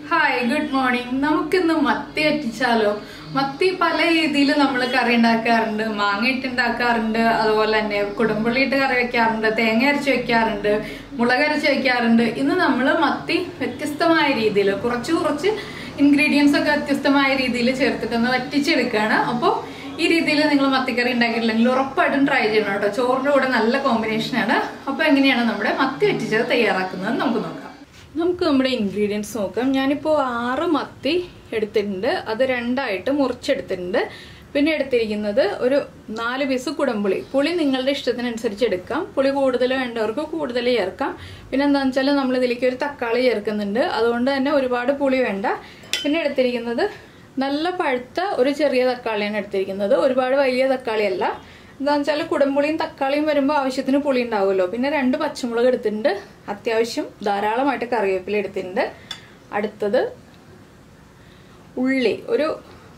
Hi good morning. നമുക്കിന്ന് മത്തി വറ്റിച്ചാലോ? മത്തി പല രീതിയിൽ നമ്മൾ കറി ഉണ്ടാക്കാറുണ്ട്. മാങ്ങ ഇട്ടുണ്ടാക്കാറുണ്ട്, അതുപോലെ തന്നെ കുടംപുള്ളി ഇട്ട് കറി വെക്കാറുണ്ട്, തേങ്ങ അരച്ച് വെക്കാറുണ്ട്, മുളകരച്ച് വെക്കാറുണ്ട്. ഇന്ന് നമ്മൾ മത്തി വ്യത്യസ്തമായ രീതിയിൽ കുറച്ച് ഇൻഗ്രീഡിയൻസ് ഒക്കെ വ്യത്യസ്തമായ രീതിയിൽ ചേർത്തിട്ടൊന്ന് വറ്റിച്ചെടുക്കുകയാണ്. അപ്പോൾ ഈ രീതിയിൽ നിങ്ങൾ മത്തിക്കറി ഉണ്ടാക്കിയിട്ടില്ലെങ്കിൽ ഉറപ്പായിട്ടും ട്രൈ ചെയ്യണം കേട്ടോ. ചോറിൻ്റെ കൂടെ നല്ല കോമ്പിനേഷനാണ്. അപ്പോൾ എങ്ങനെയാണ് നമ്മുടെ മത്തി വറ്റിച്ചത് തയ്യാറാക്കുന്നത് നമുക്ക് നോക്കാം. നമുക്ക് നമ്മുടെ ഇൻഗ്രീഡിയൻസ് നോക്കാം. ഞാനിപ്പോൾ 6 മത്തി എടുത്തിട്ടുണ്ട്. അത് 2ആയിട്ട് മുറിച്ചെടുത്തിട്ടുണ്ട്. പിന്നെ എടുത്തിരിക്കുന്നത് ഒരു 4 പീസ് കുടംപുളി. പുളി നിങ്ങളുടെ ഇഷ്ടത്തിനനുസരിച്ച് എടുക്കാം. പുളി കൂടുതൽ വേണ്ടവർക്ക് കൂടുതൽ ചേർക്കാം. പിന്നെ എന്താണെന്ന് വെച്ചാൽ നമ്മൾ ഇതിലേക്ക് ഒരു തക്കാളി ചേർക്കുന്നുണ്ട്, അതുകൊണ്ട് തന്നെ ഒരുപാട് പുളി വേണ്ട. പിന്നെ എടുത്തിരിക്കുന്നത് നല്ല പഴുത്ത ഒരു ചെറിയ തക്കാളിയാണ് എടുത്തിരിക്കുന്നത്. ഒരുപാട് വലിയ തക്കാളിയല്ല. എന്താണെന്ന് വെച്ചാൽ കുടംപുളിയും തക്കാളിയും വരുമ്പോൾ ആവശ്യത്തിന് പുളി ഉണ്ടാവുമല്ലോ. പിന്നെ 2 പച്ചമുളക് എടുത്തിട്ടുണ്ട്. അത്യാവശ്യം ധാരാളമായിട്ട് കറിവേപ്പില എടുത്തിട്ടുണ്ട്. അടുത്തത് ഉള്ളി, ഒരു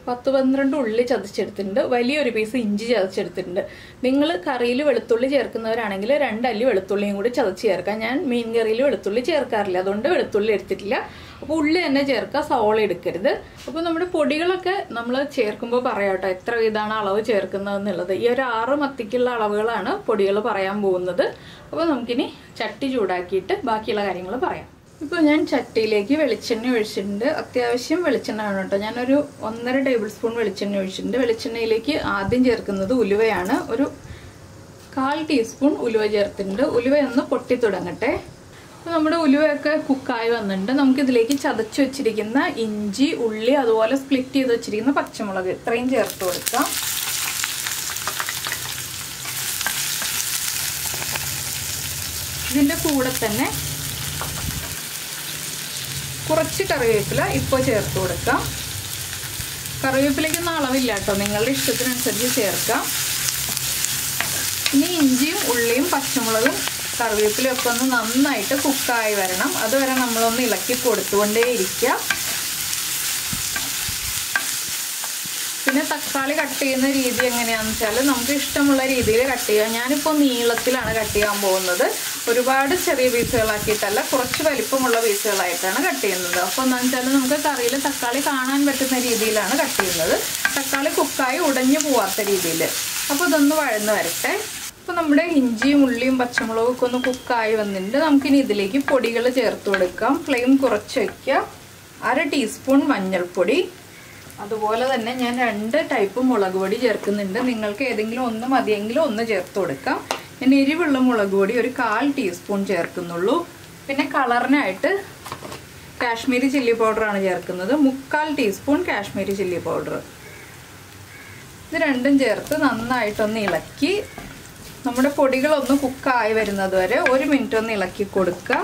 10-12 ഉള്ളി ചതച്ചെടുത്തിട്ടുണ്ട്. വലിയൊരു പീസ് ഇഞ്ചി ചതച്ചെടുത്തിട്ടുണ്ട്. നിങ്ങൾ കറിയിൽ വെളുത്തുള്ളി ചേർക്കുന്നവരാണെങ്കിൽ 2 അല്ലി വെളുത്തുള്ളിയും കൂടി ചതച്ച് ചേർക്കാം. ഞാൻ മീൻ കറിയിൽ വെളുത്തുള്ളി ചേർക്കാറില്ല, അതുകൊണ്ട് വെളുത്തുള്ളി എടുത്തിട്ടില്ല. അപ്പോൾ ഉള്ളി തന്നെ ചേർക്കുക, സവോള എടുക്കരുത്. അപ്പോൾ നമ്മുടെ പൊടികളൊക്കെ നമ്മൾ ചേർക്കുമ്പോൾ പറയാം കേട്ടോ എത്ര ഇതാണ് അളവ് ചേർക്കുന്നതെന്നുള്ളത്. ഈ ഒരു 6 മത്തിക്കുള്ള അളവുകളാണ് പൊടികൾ പറയാൻ പോകുന്നത്. അപ്പോൾ നമുക്കിനി ചട്ടി ചൂടാക്കിയിട്ട് ബാക്കിയുള്ള കാര്യങ്ങൾ പറയാം. ഇപ്പോൾ ഞാൻ ചട്ടിയിലേക്ക് വെളിച്ചെണ്ണ ഒഴിച്ചിട്ടുണ്ട്. അത്യാവശ്യം വെളിച്ചെണ്ണ വേണം കേട്ടോ. ഞാനൊരു 1.5 ടേബിൾ സ്പൂൺ വെളിച്ചെണ്ണ ഒഴിച്ചിട്ടുണ്ട്. വെളിച്ചെണ്ണയിലേക്ക് ആദ്യം ചേർക്കുന്നത് ഉലുവയാണ്. ഒരു 1/4 ടീസ്പൂൺ ഉലുവ ചേർത്തിട്ടുണ്ട്. ഉലുവ ഒന്ന് പൊട്ടി തുടങ്ങട്ടെ. അപ്പോൾ നമ്മുടെ ഉലുവയൊക്കെ കുക്കായി വന്നിട്ടുണ്ട്. നമുക്കിതിലേക്ക് ചതച്ച് വെച്ചിരിക്കുന്ന ഇഞ്ചി, ഉള്ളി, അതുപോലെ സ്പ്ലിറ്റ് ചെയ്ത് വെച്ചിരിക്കുന്ന പച്ചമുളക് ഇത്രയും ചേർത്ത് കൊടുക്കാം. ഇതിൻ്റെ കൂടെ തന്നെ കുറച്ച് കറിവേപ്പില ഇപ്പോൾ ചേർത്ത് കൊടുക്കാം. കറിവേപ്പിലയ്ക്കൊന്നും അളവില്ല കേട്ടോ, നിങ്ങളുടെ ഇഷ്ടത്തിനനുസരിച്ച് ചേർക്കാം. ഇനി ഇഞ്ചിയും ഉള്ളിയും പച്ചമുളകും കറിവേപ്പിലയും ഒക്കെ ഒന്ന് നന്നായിട്ട് കുക്കായി വരണം. അതുവരെ നമ്മളൊന്ന് ഇളക്കി കൊടുത്തുകൊണ്ടേയിരിക്കുക. പിന്നെ തക്കാളി കട്ട് ചെയ്യുന്ന രീതി എങ്ങനെയാണെന്ന് വെച്ചാൽ നമുക്ക് ഇഷ്ടമുള്ള രീതിയിൽ കട്ട് ചെയ്യാം. ഞാനിപ്പോൾ നീളത്തിലാണ് കട്ട് ചെയ്യാൻ പോകുന്നത്. ഒരുപാട് ചെറിയ പീസുകളാക്കിയിട്ടല്ല, കുറച്ച് വലിപ്പമുള്ള പീസുകളായിട്ടാണ് കട്ട് ചെയ്യുന്നത്. അപ്പോൾ എന്താണെന്ന് വെച്ചാൽ നമുക്ക് കറിയിൽ തക്കാളി കാണാൻ പറ്റുന്ന രീതിയിലാണ് കട്ട് ചെയ്യുന്നത്. തക്കാളി കുക്കായി ഉടഞ്ഞു പോവാത്ത രീതിയിൽ. അപ്പോൾ ഇതൊന്ന് വഴന്ന് വരട്ടെ. അപ്പോൾ നമ്മുടെ ഇഞ്ചിയും ഉള്ളിയും പച്ചമുളകും ഒക്കെ ഒന്ന് കുക്കായി വന്നിട്ടുണ്ട്. നമുക്കിനി ഇതിലേക്ക് പൊടികൾ ചേർത്ത് കൊടുക്കാം. ഫ്ലെയിം കുറച്ച് വയ്ക്കുക. 1/2 ടീസ്പൂൺ മഞ്ഞൾപ്പൊടി, അതുപോലെ തന്നെ ഞാൻ 2 ടൈപ്പ് മുളക് പൊടി ചേർക്കുന്നുണ്ട്. നിങ്ങൾക്ക് ഏതെങ്കിലും ഒന്ന് മതിയെങ്കിലും ഒന്ന് ചേർത്ത് കൊടുക്കാം. ഞാൻ എരിവുള്ള മുളക് പൊടി ഒരു 1/4 ടീസ്പൂൺ ചേർക്കുന്നുള്ളൂ. പിന്നെ കളറിനായിട്ട് കാശ്മീരി ചില്ലി പൗഡറാണ് ചേർക്കുന്നത്. 3/4 ടീസ്പൂൺ കാശ്മീരി ചില്ലി പൗഡർ. ഇത് രണ്ടും ചേർത്ത് നന്നായിട്ടൊന്ന് ഇളക്കി നമ്മുടെ പൊടികളൊന്ന് കുക്കായി വരുന്നത് വരെ 1 മിനിറ്റ് ഒന്ന് ഇളക്കി കൊടുക്കുക.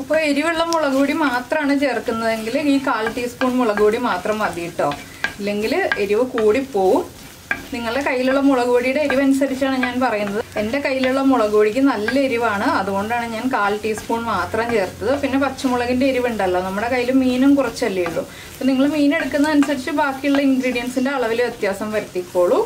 അപ്പോൾ എരിവുള്ള മുളക് പൊടി മാത്രമാണ് ചേർക്കുന്നതെങ്കിൽ ഈ 1/4 ടീസ്പൂൺ മുളക് പൊടി മാത്രം മതി കേട്ടോ. ഇല്ലെങ്കിൽ എരിവ് കൂടിപ്പോവും. നിങ്ങളുടെ കയ്യിലുള്ള മുളക് പൊടിയുടെ എരിവ് അനുസരിച്ചാണ് ഞാൻ പറയുന്നത്. എൻ്റെ കയ്യിലുള്ള മുളക് പൊടിക്ക് നല്ല എരിവാണ്, അതുകൊണ്ടാണ് ഞാൻ 1/4 ടീസ്പൂൺ മാത്രം ചേർത്തത്. പിന്നെ പച്ചമുളകിൻ്റെ എരിവുണ്ടല്ലോ, നമ്മുടെ കയ്യിൽ മീനും കുറച്ചല്ലേ ഉള്ളൂ. അപ്പോൾ നിങ്ങൾ മീൻ എടുക്കുന്നതനുസരിച്ച് ബാക്കിയുള്ള ഇൻഗ്രീഡിയൻസിൻ്റെ അളവിൽ വ്യത്യാസം വരുത്തിക്കോളൂ.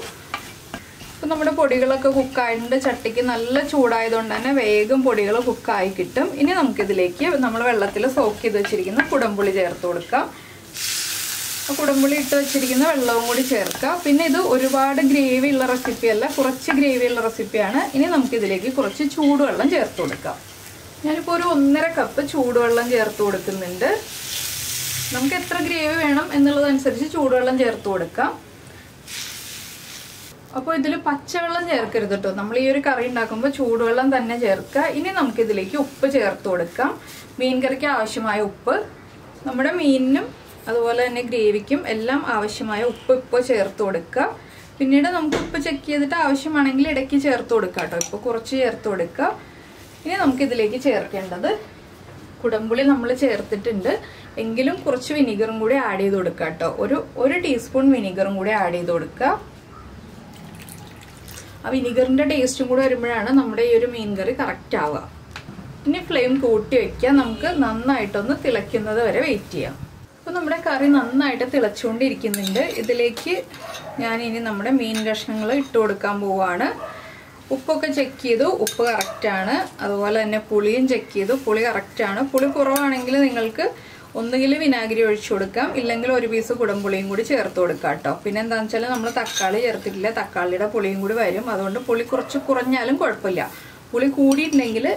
അപ്പോൾ നമ്മുടെ പൊടികളൊക്കെ കുക്കായിട്ടുണ്ട്. ചട്ടിക്ക് നല്ല ചൂടായതുകൊണ്ട് തന്നെ വേഗം പൊടികൾ കുക്കായി കിട്ടും. ഇനി നമുക്കിതിലേക്ക് നമ്മൾ വെള്ളത്തിൽ സോക്ക് ചെയ്ത് വെച്ചിരിക്കുന്ന കുടംപുളി ചേർത്ത് കൊടുക്കാം. കുടംപുളി ഇട്ട് വെച്ചിരിക്കുന്ന വെള്ളവും കൂടി ചേർക്കാം. പിന്നെ ഇത് ഒരുപാട് ഗ്രേവി ഉള്ള റെസിപ്പിയല്ല, കുറച്ച് ഗ്രേവി ഉള്ള റെസിപ്പിയാണ്. ഇനി നമുക്കിതിലേക്ക് കുറച്ച് ചൂടുവെള്ളം ചേർത്ത് കൊടുക്കാം. ഞാനിപ്പോൾ ഒരു 1.5 കപ്പ് ചൂടുവെള്ളം ചേർത്ത് കൊടുക്കുന്നുണ്ട്. നമുക്ക് എത്ര ഗ്രേവി വേണം എന്നുള്ളതനുസരിച്ച് ചൂടുവെള്ളം ചേർത്ത് കൊടുക്കാം. അപ്പോൾ ഇതിൽ പച്ചവെള്ളം ചേർക്കരുത് കേട്ടോ. നമ്മൾ ഈ ഒരു കറി ഉണ്ടാക്കുമ്പോൾ ചൂടുവെള്ളം തന്നെ ചേർക്കുക. ഇനി നമുക്കിതിലേക്ക് ഉപ്പ് ചേർത്ത് കൊടുക്കാം. മീൻ കറിക്ക് ആവശ്യമായ ഉപ്പ്, നമ്മുടെ മീനിനും അതുപോലെ തന്നെ ഗ്രേവിക്കും എല്ലാം ആവശ്യമായ ഉപ്പ് ഇപ്പോൾ ചേർത്ത് കൊടുക്കുക. പിന്നീട് നമുക്ക് ഉപ്പ് ചെക്ക് ചെയ്തിട്ട് ആവശ്യമാണെങ്കിൽ ഇടയ്ക്ക് ചേർത്ത് കൊടുക്കുക കേട്ടോ. ഇപ്പോൾ കുറച്ച് ചേർത്ത് കൊടുക്കുക. ഇനി നമുക്കിതിലേക്ക് ചേർക്കേണ്ടത് കുടംപുളി നമ്മൾ ചേർത്തിട്ടുണ്ട്, എങ്കിലും കുറച്ച് വിനീഗറും കൂടി ആഡ് ചെയ്ത് കൊടുക്കുക കേട്ടോ. ഒരു ടീസ്പൂൺ വിനീഗറും കൂടി ആഡ് ചെയ്ത് കൊടുക്കുക. ആ വിനീഗറിൻ്റെ ടേസ്റ്റും കൂടെ വരുമ്പോഴാണ് നമ്മുടെ ഈ ഒരു മീൻ കറി കറക്റ്റ് ആവുക. ഇനി ഫ്ലെയിം കൂട്ടി വയ്ക്കുക. നമുക്ക് നന്നായിട്ടൊന്ന് തിളയ്ക്കുന്നത് വരെ വെയിറ്റ് ചെയ്യാം. അപ്പോൾ നമ്മുടെ കറി നന്നായിട്ട് തിളച്ചുകൊണ്ടിരിക്കുന്നുണ്ട്. ഇതിലേക്ക് ഞാനിനി നമ്മുടെ മീൻ കഷ്ണങ്ങൾ ഇട്ട് കൊടുക്കാൻ പോവുകയാണ്. ഉപ്പൊക്കെ ചെക്ക് ചെയ്തു, ഉപ്പ് കറക്റ്റാണ്. അതുപോലെ തന്നെ പുളിയും ചെക്ക് ചെയ്തു, പുളി കറക്റ്റാണ്. പുളി കുറവാണെങ്കിൽ നിങ്ങൾക്ക് ഒന്നുകിൽ വിനാഗിരി ഒഴിച്ചു കൊടുക്കാം, ഇല്ലെങ്കിൽ ഒരു പീസ് കുടംപുളിയും കൂടി ചേർത്ത് കൊടുക്കാം കേട്ടോ. പിന്നെ എന്താണെന്ന് വെച്ചാൽ നമ്മൾ തക്കാളി ചേർത്തിട്ടില്ല, തക്കാളിയുടെ പുളിയും കൂടി വരും. അതുകൊണ്ട് പുളി കുറച്ച് കുറഞ്ഞാലും കുഴപ്പമില്ല. പുളി കൂടിയിട്ടുണ്ടെങ്കിൽ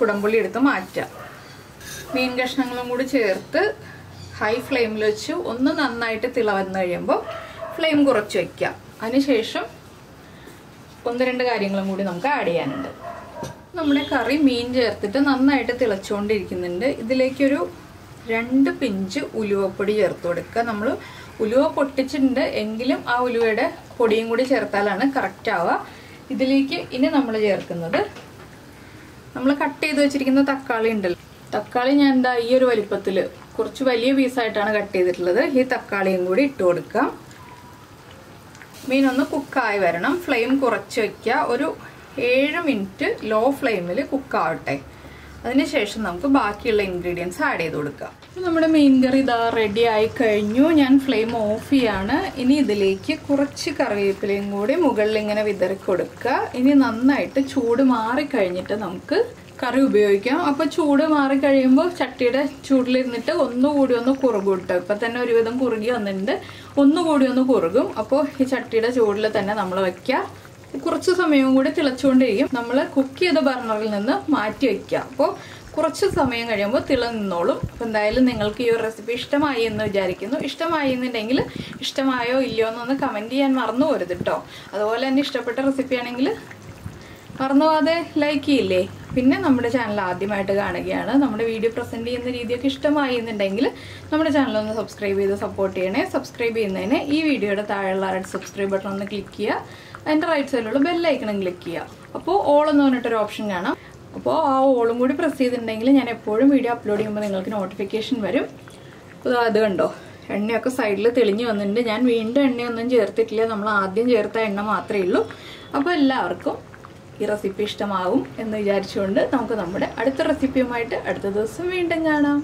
കുടംപുളി എടുത്ത് മാറ്റാം. മീൻ കഷ്ണങ്ങളും കൂടി ചേർത്ത് ഹൈ ഫ്ലെയിമിൽ വെച്ച് ഒന്ന് നന്നായിട്ട് തിളവന്ന് കഴിയുമ്പോൾ ഫ്ലെയിം കുറച്ച് വയ്ക്കാം. അതിനുശേഷം 1-2 കാര്യങ്ങളും കൂടി നമുക്ക് ആഡ് ചെയ്യാനുണ്ട്. നമ്മുടെ കറി മീൻ ചേർത്തിട്ട് നന്നായിട്ട് തിളച്ചുകൊണ്ടിരിക്കുന്നുണ്ട്. ഇതിലേക്കൊരു 2 പിഞ്ച് ഉലുവപ്പൊടി ചേർത്ത് കൊടുക്കുക. നമ്മൾ ഉലുവ പൊട്ടിച്ചിട്ടുണ്ട്, എങ്കിലും ആ ഉലുവയുടെ പൊടിയും കൂടി ചേർത്താലാണ് കറക്റ്റ് ആവുക. ഇതിലേക്ക് ഇനി നമ്മൾ ചേർക്കുന്നത് നമ്മൾ കട്ട് ചെയ്ത് വെച്ചിരിക്കുന്ന തക്കാളി ഉണ്ടല്ലോ. തക്കാളി ഞാൻ എന്താ ഈ ഒരു വലിപ്പത്തിൽ കുറച്ച് വലിയ പീസായിട്ടാണ് കട്ട് ചെയ്തിട്ടുള്ളത്. ഈ തക്കാളിയും കൂടി ഇട്ട് കൊടുക്കാം. മീനൊന്ന് കുക്കായി വരണം. ഫ്ലെയിം കുറച്ച് വയ്ക്കുക. ഒരു 7 മിനിറ്റ് ലോ ഫ്ലെയിമിൽ കുക്കാവട്ടെ. അതിനുശേഷം നമുക്ക് ബാക്കിയുള്ള ഇൻഗ്രീഡിയൻസ് ആഡ് ചെയ്ത് കൊടുക്കാം. നമ്മുടെ മീൻ കറി ഇതാ റെഡി ആയി കഴിഞ്ഞു. ഞാൻ ഫ്ലെയിം ഓഫ് ചെയ്യാണ്. ഇനി ഇതിലേക്ക് കുറച്ച് കറിവേപ്പിലയും കൂടി മുകളിൽ ഇങ്ങനെ വിതറി കൊടുക്കുക. ഇനി നന്നായിട്ട് ചൂട് മാറിക്കഴിഞ്ഞിട്ട് നമുക്ക് കറി ഉപയോഗിക്കാം. അപ്പോൾ ചൂട് മാറിക്കഴിയുമ്പോൾ ചട്ടിയുടെ ചൂടിലിരുന്നിട്ട് ഒന്നുകൂടി ഒന്ന് കുറുകും കേട്ടോ. ഇപ്പം തന്നെ ഒരുവിധം കുറുകി വന്നിട്ടുണ്ട്. ഒന്നുകൂടി ഒന്ന് കുറുകും. അപ്പോൾ ഈ ചട്ടിയുടെ ചൂടിൽ തന്നെ നമ്മൾ വയ്ക്കുക. കുറച്ച് സമയവും കൂടി തിളച്ചുകൊണ്ടിരിക്കും. നമ്മൾ കുക്ക് ചെയ്ത ബർണറിൽ നിന്ന് മാറ്റി വയ്ക്കുക. അപ്പോൾ കുറച്ച് സമയം കഴിയുമ്പോൾ നിന്നോളും. അപ്പോൾ എന്തായാലും നിങ്ങൾക്ക് ഈ ഒരു റെസിപ്പി ഇഷ്ടമായി എന്ന് വിചാരിക്കുന്നു. ഇഷ്ടമായി എന്നുണ്ടെങ്കിൽ ഇഷ്ടമായോ ഇല്ലയോ എന്നൊന്ന് കമൻറ്റ് ചെയ്യാൻ മറന്നു പോരുത് കേട്ടോ. അതുപോലെ തന്നെ ഇഷ്ടപ്പെട്ട റെസിപ്പി ആണെങ്കിൽ മറന്നുപോകാതെ ലൈക്ക് ചെയ്യില്ലേ. പിന്നെ നമ്മുടെ ചാനൽ ആദ്യമായിട്ട് കാണുകയാണ്, നമ്മുടെ വീഡിയോ പ്രസൻറ്റ് ചെയ്യുന്ന രീതിയൊക്കെ ഇഷ്ടമായി എന്നുണ്ടെങ്കിൽ നമ്മുടെ ചാനലൊന്ന് സബ്സ്ക്രൈബ് ചെയ്ത് സപ്പോർട്ട് ചെയ്യണേ. സബ്സ്ക്രൈബ് ചെയ്യുന്നതിന് ഈ വീഡിയോയുടെ താഴെയുള്ള റെഡ് സബ്സ്ക്രൈബ് ബട്ടൺ ഒന്ന് ക്ലിക്ക് ചെയ്യുക. അതിൻ്റെ റൈറ്റ് സൈഡിലുള്ള ബെല്ലൈക്കണം ക്ലിക്ക് ചെയ്യുക. അപ്പോൾ ഓൾ എന്ന് പറഞ്ഞിട്ടൊരു ഓപ്ഷൻ കാണാം. അപ്പോൾ ആ ഓളും കൂടി പ്രസ് ചെയ്തിട്ടുണ്ടെങ്കിൽ ഞാൻ എപ്പോഴും വീഡിയോ അപ്ലോഡ് ചെയ്യുമ്പോൾ നിങ്ങൾക്ക് നോട്ടിഫിക്കേഷൻ വരും. അപ്പോൾ അത് കണ്ടോ, എണ്ണയൊക്കെ സൈഡിൽ തെളിഞ്ഞ് വന്നിട്ടുണ്ട്. ഞാൻ വീണ്ടും എണ്ണയൊന്നും ചേർത്തിട്ടില്ല, നമ്മൾ ആദ്യം ചേർത്ത എണ്ണ മാത്രമേ ഉള്ളൂ. അപ്പോൾ എല്ലാവർക്കും ഈ റെസിപ്പി ഇഷ്ടമാവും എന്ന് വിചാരിച്ചുകൊണ്ട് നമുക്ക് നമ്മുടെ അടുത്ത റെസിപ്പിയുമായിട്ട് അടുത്ത ദിവസം വീണ്ടും കാണാം.